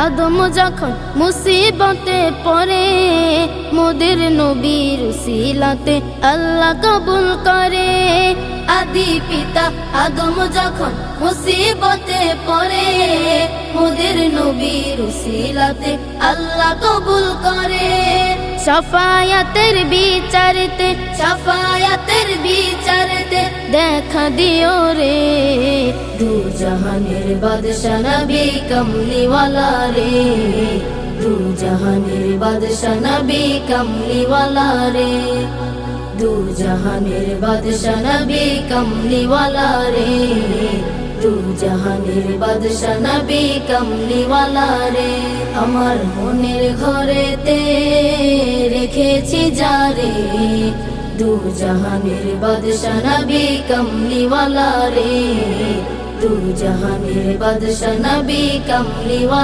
আদম যখন মুসিবতে পড়ে মোদের নবীর উসিলাতে আল্লাহ কবুল করে। আদি পিতা আদম যখন মুসিবতে পড়ে মোদের নবীর উসিলাতে আল্লাহ কবুল করে। শাফায়াতের বিচারতে দেখা দিও রে দু জাহানের বাদশা নবী কমলিওয়ালা রে, দু জাহানের বাদশা নবী কমলিওয়ালা রে, দু জাহানের বাদশা নবী কমলিওয়ালা রে, দু জাহানের বাদশা নবী কমলিওয়ালা রে। আমার মনের ঘরেতে রেখেছি যারে দু জাহানের বাদশা নবী কমলিওয়ালা রে, দু জাহানের বাদশা নবী কমলিওয়ালা।